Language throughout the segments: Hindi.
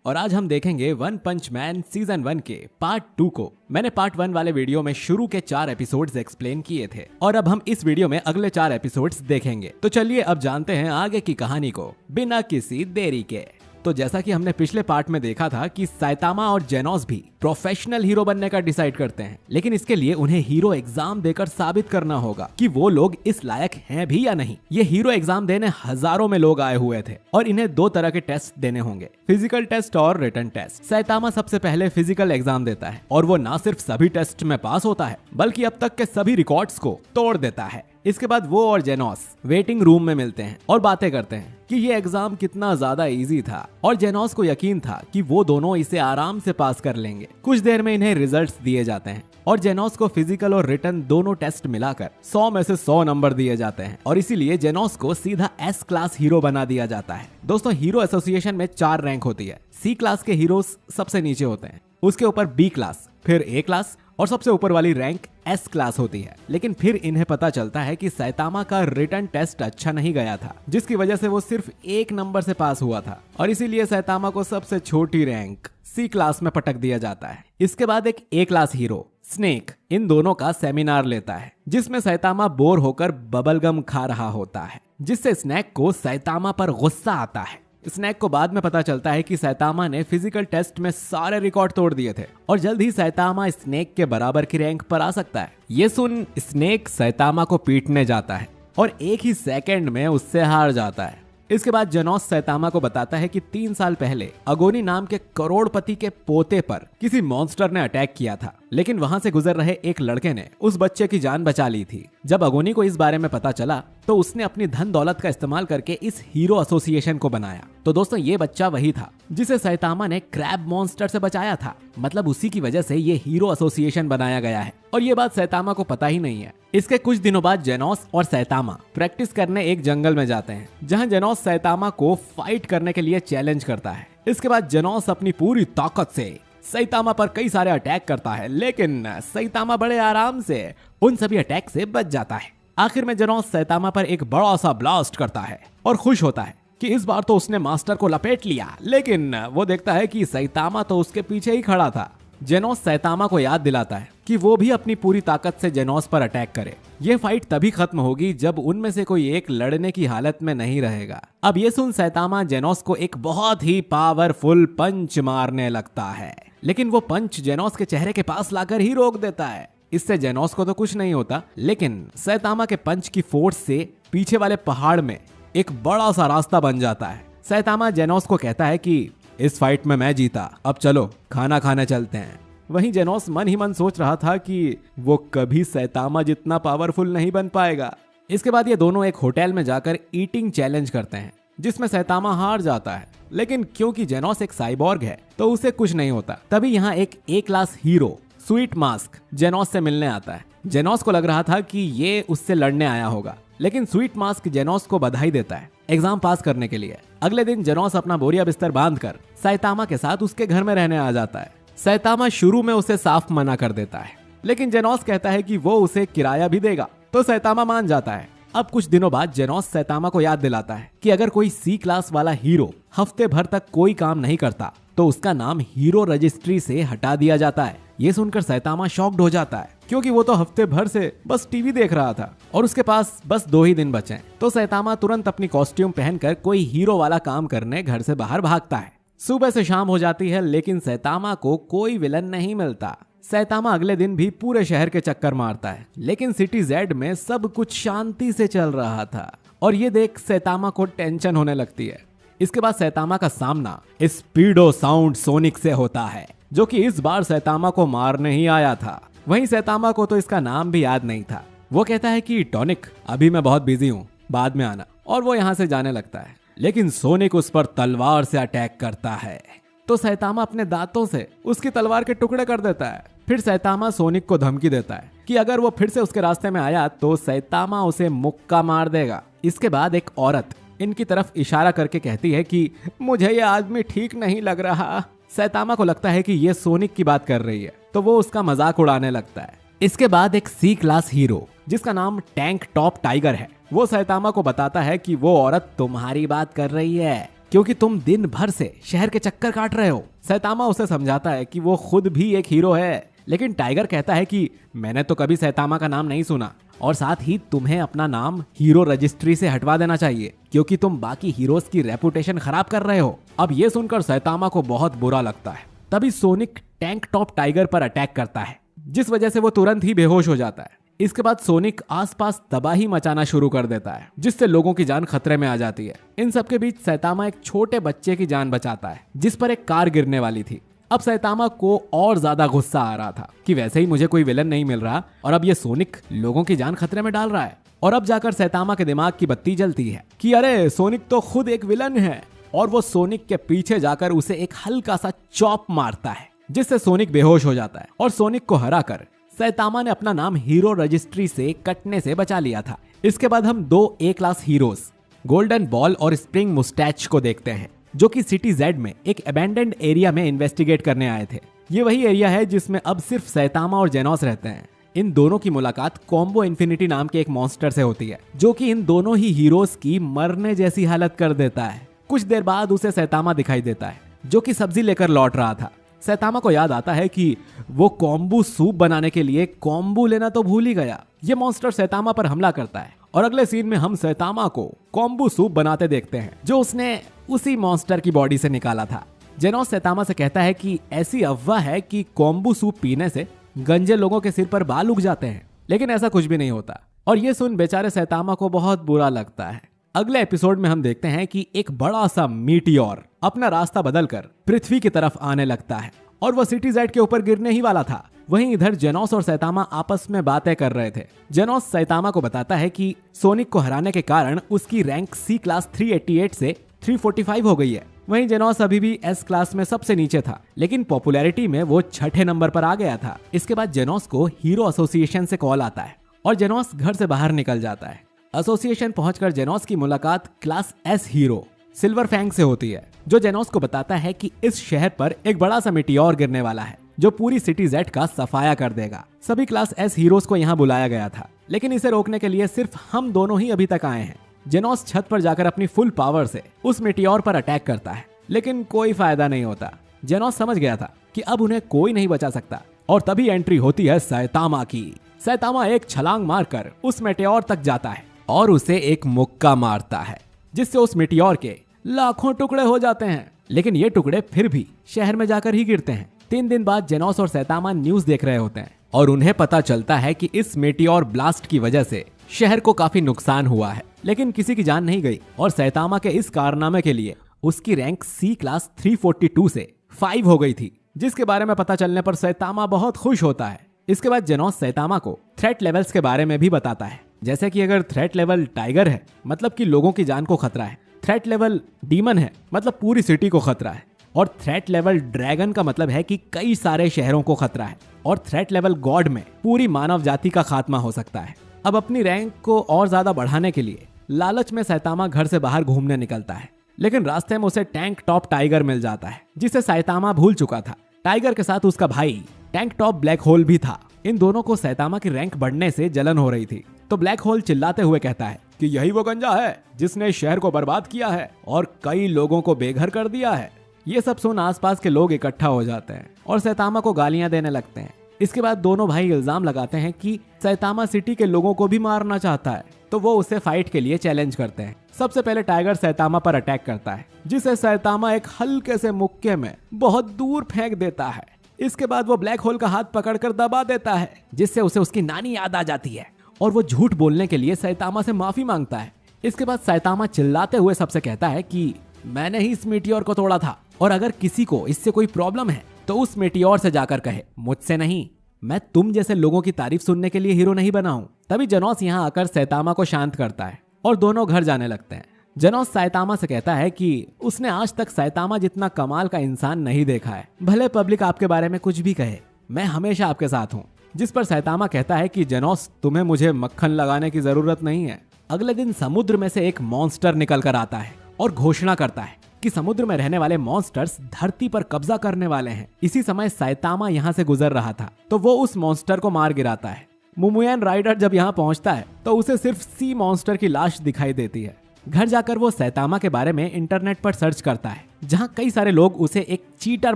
और आज हम देखेंगे वन पंच मैन सीजन 1 के पार्ट 2 को। मैंने पार्ट 1 वाले वीडियो में शुरू के 4 एपिसोड्स एक्सप्लेन किए थे और अब हम इस वीडियो में अगले 4 एपिसोड्स देखेंगे। तो चलिए अब जानते हैं आगे की कहानी को बिना किसी देरी के। तो जैसा कि हमने पिछले पार्ट में देखा था कि साइतामा और जेनोस भी प्रोफेशनल हीरो बनने का डिसाइड करते हैं, लेकिन इसके लिए उन्हें हीरो एग्जाम देकर साबित करना होगा कि वो लोग इस लायक हैं भी या नहीं। ये हीरो एग्जाम देने हजारों में लोग आए हुए थे और इन्हें 2 तरह के टेस्ट देने होंगे, फिजिकल टेस्ट और रिटन टेस्ट। साइतामा सबसे पहले फिजिकल एग्जाम देता है और वो ना सिर्फ सभी टेस्ट में पास होता है बल्कि अब तक के सभी रिकॉर्ड्स को तोड़ देता है। इसके बाद वो और जेनोस वेटिंग रूम में मिलते हैं और बातें करते हैं कि ये एग्जाम कितना ज्यादा इजी था और जेनोस को यकीन था कि वो दोनों इसे आराम से पास कर लेंगे। कुछ देर में इन्हें रिजल्ट्स दिए जाते हैं और जेनोस को फिजिकल और रिटन दोनों टेस्ट मिलाकर 100 में से 100 नंबर दिए जाते हैं और इसीलिए जेनोस को सीधा S क्लास हीरो बना दिया जाता है। दोस्तों, हीरो एसोसिएशन में 4 रैंक होती है। C क्लास के हीरोज सबसे नीचे होते हैं, उसके ऊपर B क्लास, फिर A क्लास और सबसे ऊपर वाली रैंक S क्लास होती है। लेकिन फिर इन्हें पता चलता है कि साइतामा का रिटन टेस्ट अच्छा नहीं गया था, जिसकी वजह से वो सिर्फ 1 नंबर से पास हुआ था और इसीलिए साइतामा को सबसे छोटी रैंक C क्लास में पटक दिया जाता है। इसके बाद एक A class hero snake in दोनों का सेमिनार लेता है, जिसमें साइतामा बोर होकर बबलगम खा रहा होता है, जिससे स्नेक को साइतामा पर गुस्सा आता है। स्नेक को बाद में पता चलता है कि साइतामा ने फिजिकल टेस्ट में सारे रिकॉर्ड तोड़ दिए थे और जल्द ही साइतामा स्नेक के बराबर की रैंक पर आ सकता है। ये सुन स्नेक साइतामा को पीटने जाता है और एक ही सेकंड में उससे हार जाता है। इसके बाद जेनोस साइतामा को बताता है कि 3 साल पहले अगोनी नाम के करोड़पति के पोते पर किसी मॉन्स्टर ने अटैक किया था, लेकिन वहां से गुजर रहे एक लड़के ने उस बच्चे की जान बचा ली थी। जब अगोनी को इस बारे में पता चला तो उसने अपनी धन दौलत का इस्तेमाल करके इस हीरो एसोसिएशन को बनाया। तो दोस्तों, ये बच्चा वही था जिसे साइतामा ने क्रैब मॉन्स्टर से बचाया था, मतलब उसी की वजह से ये हीरो एसोसिएशन बनाया गया है और ये बात साइतामा को पता ही नहीं है। इसके कुछ दिनों बाद जेनोस और साइतामा प्रैक्टिस करने एक जंगल में जाते हैं, जहां जेनोस साइतामा को फाइट करने के लिए चैलेंज करता है। इसके बाद जेनोस अपनी पूरी ताकत से साइतामा पर कई सारे अटैक करता है, लेकिन साइतामा बड़े आराम से उन सभी अटैक से बच जाता है। आखिर में जेनोस साइतामा पर एक बड़ा सा ब्लास्ट करता है और खुश होता है कि इस बार तो उसने मास्टर को लपेट लिया, लेकिन वो देखता है कि साइतामा तो उसके पीछे ही खड़ा था। जेनोस साइतामा को याद दिलाता है कि वो भी अपनी पूरी ताकत से जेनोस पर अटैक करे। ये फाइट तभी खत्म होगी जब उनमें से कोई एक लड़ने की हालत में नहीं रहेगा। अब ये सुन साइतामा जेनोस को एक बहुत ही पावरफुल पंच मारने लगता है, लेकिन वो पंच जेनोस के चेहरे के पास लाकर ही रोक देता है। इससे जेनोस को तो कुछ नहीं होता, लेकिन साइतामा के पंच की फोर्स से पीछे वाले पहाड़ में एक बड़ा सा रास्ता बन जाता है। साइतामा जेनोस को कहता है कि इस फाइट में मैं जीता, अब चलो खाना खाने चलते हैं। वहीं जेनोस मन ही मन सोच रहा था कि वो कभी साइतामा जितना पावरफुल नहीं बन पाएगा। इसके बाद ये दोनों एक होटल में जाकर ईटिंग चैलेंज करते हैं, जिसमें साइतामा हार जाता है, लेकिन क्योंकि जेनोस एक साइबॉर्ग है तो उसे कुछ नहीं होता। तभी यहाँ एक A class hero sweet mask जेनोस से मिलने आता है। जेनोस को लग रहा था कि ये उससे लड़ने आया होगा, लेकिन स्वीट मास्क जेनोस को बधाई देता है एग्जाम पास करने के लिए। अगले दिन जेनोस अपना बोरिया बिस्तर बांधकर साइतामा के साथ उसके घर में रहने आ जाता है। साइतामा शुरू में उसे साफ मना कर देता है, लेकिन जेनोस कहता है कि वो उसे किराया भी देगा, तो साइतामा मान जाता है। अब कुछ दिनों बाद जेनोस साइतामा को याद दिलाता है कि अगर कोई C क्लास वाला हीरो हफ्ते भर तक कोई काम नहीं करता तो उसका नाम हीरो रजिस्ट्री से हटा दिया जाता है। ये सुनकर साइतामा शॉक्ड हो जाता है, क्योंकि वो तो हफ्ते भर से बस टीवी देख रहा था और उसके पास बस 2 ही दिन बचे हैं। तो साइतामा तुरंत अपनी कॉस्ट्यूम पहनकर कोई हीरो वाला काम करने घर से बाहर भागता है। सुबह से शाम हो जाती है, लेकिन साइतामा को कोई विलन नहीं मिलता। साइतामा अगले दिन भी पूरे शहर के चक्कर मारता है, लेकिन सिटी Z में सब कुछ शांति से चल रहा था और ये देख साइतामा को टेंशन होने लगती है। इसके बाद साइतामा का सामना स्पीडो साउंड सोनिक से होता है, जो कि इस बार साइतामा को मारने ही आया था। वहीं साइतामा को तो इसका नाम भी याद नहीं था। वो कहता है कि टॉनिक, अभी मैं बहुत बिजी हूँ, बाद में आना, और वो यहाँ से जाने लगता है। लेकिन सोनिक उस पर तलवार से अटैक करता है, तो साइतामा अपने दांतों से उसकी तलवार के टुकड़े कर देता है। फिर साइतामा सोनिक को धमकी देता है कि अगर वो फिर से उसके रास्ते में आया तो साइतामा उसे मुक्का मार देगा। इसके बाद एक औरत इनकी तरफ इशारा करके कहती है कि मुझे ये आदमी ठीक नहीं लग रहा। साइतामा को लगता है कि ये सोनिक की बात कर रही है, तो वो उसका मजाक उड़ाने लगता है। इसके बाद एक C क्लास हीरो जिसका नाम टैंक टॉप टाइगर है, वो साइतामा को बताता है कि वो औरत तुम्हारी बात कर रही है क्योंकि तुम दिन भर से शहर के चक्कर काट रहे हो। सैतामा उसे समझाता है कि वो खुद भी एक हीरो है, लेकिन टाइगर कहता है कि मैंने तो कभी सैतामा का नाम नहीं सुना, और साथ ही तुम्हें अपना नाम हीरो रजिस्ट्री से हटवा देना चाहिए क्योंकि तुम बाकी हीरोज की रेपुटेशन खराब कर रहे हो। अब ये सुनकर सैतामा को बहुत बुरा लगता है। तभी सोनिक टैंक टॉप टाइगर पर अटैक करता है, जिस वजह से वो तुरंत ही बेहोश हो जाता है। इसके बाद सोनिक आसपास तबाही मचाना शुरू कर देता है, जिससे लोगों की जान खतरे में आ जाती है। इन सबके बीच सैतामा एक छोटे बच्चे की जान बचाता है, जिस पर एक कार गिरने वाली थी। अब सैतामा को और ज्यादा गुस्सा आ रहा था कि वैसे ही मुझे कोई विलन नहीं मिल रहा और अब ये सोनिक लोगों की जान खतरे में डाल रहा है। और अब जाकर सैतामा के दिमाग की बत्ती जलती है कि अरे सोनिक तो खुद एक विलन है, और वो सोनिक के पीछे जाकर उसे एक हल्का सा चॉप मारता है, जिससे सोनिक बेहोश हो जाता है। और सोनिक को हराकर सैतामा ने अपना नाम हीरो रजिस्ट्री से कटने से बचा लिया था। इसके बाद हम दो ए क्लास हीरोज गोल्डन बॉल और स्प्रिंग मुस्टैच को देखते हैं, जो कि सिटी जेड में एक अबैंडन्ड एरिया में इन्वेस्टिगेट करने आए थे। ये वही एरिया है जिसमें अब सिर्फ सैतामा और जेनोस रहते हैं। इन दोनों की मुलाकात कॉम्बो इन्फिनिटी नाम के एक मॉन्स्टर से होती है, जो कि इन दोनों ही हीरोज की मरने जैसी हालत कर देता है। कुछ देर बाद उसे सैतामा दिखाई देता है, जो कि सब्जी लेकर लौट रहा था। सैतामा को याद आता है कि वो कॉम्बू सूप बनाने के लिए कॉम्बू लेना तो भूल ही गया। ये मॉन्स्टर सैतामा पर हमला करता है और अगले सीन में हम सैतामा को कॉम्बू सूप बनाते देखते हैं, जो उसने उसी मॉन्स्टर की बॉडी से निकाला था। जेनोस सैतामा से कहता है कि ऐसी अफवाह है कि कॉम्बू सूप पीने से गंजे लोगों के सिर पर बाल उग जाते हैं, लेकिन ऐसा कुछ भी नहीं होता। और ये सुन बेचारे सैतामा को बहुत बुरा लगता है। अगले एपिसोड में हम देखते हैं कि एक बड़ा सा मीटियोर अपना रास्ता बदलकर पृथ्वी की तरफ आने लगता है और वो सिटी जेड के ऊपर गिरने ही वाला था। वहीं इधर जेनोस और सैतामा आपस में बातें कर रहे थे। जेनोस सैतामा को बताता है कि सोनिक को हराने के कारण उसकी रैंक सी क्लास 388 से 345 हो गई है। वहीं जेनोस अभी भी एस क्लास में सबसे नीचे था, लेकिन पॉपुलैरिटी में वो 6ठे नंबर पर आ गया था। इसके बाद जेनोस को हीरो एसोसिएशन से कॉल आता है और जेनोस घर से बाहर निकल जाता है। एसोसिएशन पहुंचकर जेनोस की मुलाकात class S hero Silver Fang से होती है, जो जेनोस को बताता है कि इस शहर पर एक बड़ा सा मीटियोर गिरने वाला है, जो पूरी सिटी जेड का सफाया कर देगा। सभी क्लास एस हीरोज को यहाँ बुलाया गया था, लेकिन इसे रोकने के लिए सिर्फ हम दोनों ही अभी तक आए हैं। जेनोस छत पर जाकर अपनी फुल पावर से उस मीटियोर पर अटैक करता है, लेकिन कोई फायदा नहीं होता। जेनोस समझ गया था कि अब उन्हें कोई नहीं बचा सकता, और तभी एंट्री होती है सैतामा की। सैतामा एक छलांग मारकर उस मीटियोर तक जाता है और उसे एक मुक्का मारता है, जिससे उस मीटियोर के लाखों टुकड़े हो जाते हैं। लेकिन ये टुकड़े फिर भी शहर में जाकर ही गिरते हैं। 3 दिन बाद जेनोस और सैतामा न्यूज देख रहे होते हैं और उन्हें पता चलता है कि इस मीटियोर ब्लास्ट की वजह से शहर को काफी नुकसान हुआ है, लेकिन किसी की जान नहीं गई। और सैतामा के इस कारनामे के लिए उसकी रैंक सी क्लास 342 से 5 हो गई थी, जिसके बारे में पता चलने पर सैतामा बहुत खुश होता है। इसके बाद जेनोस सैतामा को थ्रेट लेवल्स के बारे में भी बताता है, जैसे कि अगर थ्रेट लेवल टाइगर है मतलब कि लोगों की जान को खतरा है, थ्रेट लेवल डीमन है मतलब पूरी सिटी को खतरा है, और थ्रेट लेवल ड्रैगन का मतलब है कि कई सारे शहरों को खतरा है, और थ्रेट लेवल गॉड में पूरी मानव जाति का खात्मा हो सकता है। अब अपनी रैंक को और ज्यादा बढ़ाने के लिए लालच में सैतामा घर से बाहर घूमने निकलता है, लेकिन रास्ते में उसे टैंक टॉप टाइगर मिल जाता है, जिसे सैतामा भूल चुका था। टाइगर के साथ उसका भाई टैंक टॉप ब्लैक होल भी था। इन दोनों को सैतामा की रैंक बढ़ने से जलन हो रही थी, तो ब्लैक होल चिल्लाते हुए कहता है कि यही वो गंजा है जिसने शहर को बर्बाद किया है और कई लोगों को बेघर कर दिया है। ये सब सुन आसपास के लोग इकट्ठा हो जाते हैं और सैतामा को गालियां देने लगते हैं। इसके बाद दोनों भाई इल्जाम लगाते हैं कि सैतामा सिटी के लोगों को भी मारना चाहता है, तो वो उसे फाइट के लिए चैलेंज करते हैं। सबसे पहले टाइगर सैतामा पर अटैक करता है, जिसे सैतामा एक हल्के से मुक्के में बहुत दूर फेंक देता है। इसके बाद वो ब्लैक होल का हाथ पकड़कर दबा देता है, जिससे उसे उसकी नानी याद आ जाती है और वो झूठ बोलने के लिए सैतामा से माफी मांगता है। इसके बाद सैतामा चिल्लाते हुए सबसे कहता है कि मैंने ही इस मीटियोर को तोड़ा था, और अगर किसी को इससे कोई प्रॉब्लम है तो उस मीटियोर से जाकर कहे, मुझसे नहीं। मैं तुम जैसे लोगों की तारीफ सुनने के लिए हीरो नहीं बना हूं। तभी जेनोस यहाँ आकर सैतामा को शांत करता है और दोनों घर जाने लगते हैं। जेनोस सैतामा से कहता है कि उसने आज तक सैतामा जितना कमाल का इंसान नहीं देखा है। भले पब्लिक आपके बारे में कुछ भी कहे, मैं हमेशा आपके साथ हूँ। जिस पर सैतामा कहता है कि जेनोस, तुम्हें मुझे मक्खन लगाने की जरूरत नहीं है। अगले दिन समुद्र में से एक मॉन्स्टर निकल कर आता है और घोषणा करता है कि समुद्र में रहने वाले मॉन्स्टर्स धरती पर कब्जा करने वाले हैं। इसी समय सैतामा यहाँ से गुजर रहा था, तो वो उस मॉन्स्टर को मार गिराता है। मुमुयान राइडर जब यहाँ पहुँचता है तो उसे सिर्फ सी मॉन्स्टर की लाश दिखाई देती है। घर जाकर वो सैतामा के बारे में इंटरनेट पर सर्च करता है, जहाँ कई सारे लोग उसे एक चीटर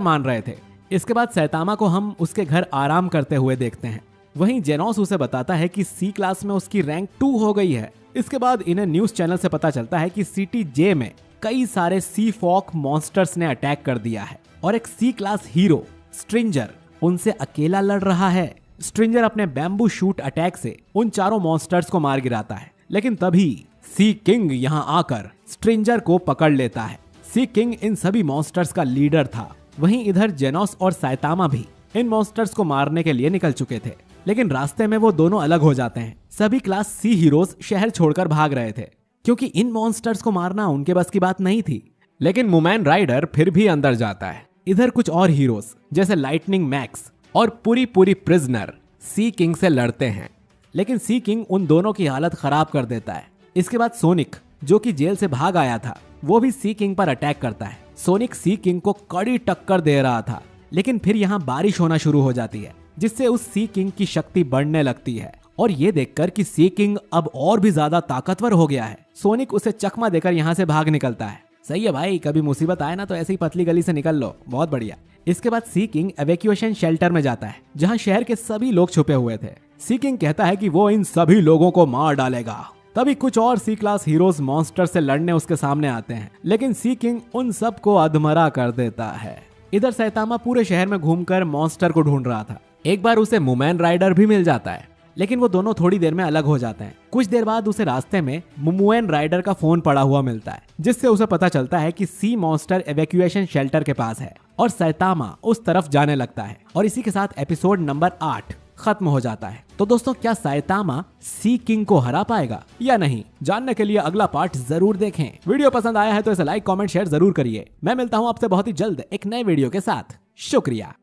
मान रहे थे। इसके बाद सैतामा को हम उसके घर आराम करते हुए देखते हैं। वहीं जेनोस उसे बताता है कि सी क्लास में उसकी रैंक 2 हो गई है। इसके बाद इन्हें न्यूज चैनल से पता चलता है कि सिटी जे में कई सारे सी फॉक मॉन्स्टर्स ने अटैक कर दिया है और एक सी क्लास हीरो स्ट्रिंजर उनसे अकेला लड़ रहा है। स्ट्रिंजर अपने बैम्बू शूट अटैक से उन चारों मॉन्स्टर्स को मार गिराता है, लेकिन तभी सी किंग यहाँ आकर स्ट्रिंजर को पकड़ लेता है। सी किंग इन सभी मॉन्स्टर्स का लीडर था। वहीं इधर जेनोस और सैतामा भी इन मॉन्स्टर्स को मारने के लिए निकल चुके थे, लेकिन रास्ते में वो दोनों अलग हो जाते हैं। सभी क्लास सी हीरोज शहर छोड़कर भाग रहे थे, क्योंकि इन मॉन्स्टर्स को मारना उनके बस की बात नहीं थी। लेकिन मूमैन राइडर फिर भी अंदर जाता है। इधर कुछ और हीरोज जैसे लाइटनिंग मैक्स और पूरी प्रिजनर सी किंग से लड़ते हैं, लेकिन सी किंग उन दोनों की हालत खराब कर देता है। इसके बाद सोनिक, जो कि जेल से भाग आया था, वो भी सी किंग पर अटैक करता है। सोनिक सी किंग को कड़ी टक्कर दे रहा था, लेकिन फिर यहाँ बारिश होना शुरू हो जाती है, जिससे उस सी किंग की शक्ति बढ़ने लगती है। और ये देखकर कि सी किंग अब और भी ज्यादा ताकतवर हो गया है, सोनिक उसे चकमा देकर यहाँ से भाग निकलता है। सही है भाई, कभी मुसीबत आए ना तो ऐसी पतली गली से निकल लो, बहुत बढ़िया। इसके बाद सी किंग एवेक्यूएशन शेल्टर में जाता है, जहाँ शहर के सभी लोग छुपे हुए थे। सी किंग कहता है कि वो इन सभी लोगों को मार डालेगा। तभी कुछ और सी क्लास हीरोज मॉन्स्टर से लड़ने उसके सामने आते हैं, लेकिन सी किंग उन सबको अधमरा कर देता है। इधर सैतामा पूरे शहर में घूमकर मॉन्स्टर को ढूंढ रहा था। एक बार उसे मूमैन राइडर भी मिल जाता है, लेकिन वो दोनों थोड़ी देर में अलग हो जाते हैं। कुछ देर बाद उसे रास्ते में मूमैन राइडर का फोन पड़ा हुआ मिलता है, जिससे उसे पता चलता है कि सी मॉन्स्टर एवेक्यूएशन शेल्टर के पास है और सैतामा उस तरफ जाने लगता है। और इसी के साथ एपिसोड नंबर 8 खत्म हो जाता है। तो दोस्तों, क्या सैतामा सी किंग को हरा पाएगा या नहीं, जानने के लिए अगला पार्ट जरूर देखें। वीडियो पसंद आया है तो इसे लाइक, कमेंट, शेयर जरूर करिए। मैं मिलता हूँ आपसे बहुत ही जल्द एक नए वीडियो के साथ। शुक्रिया।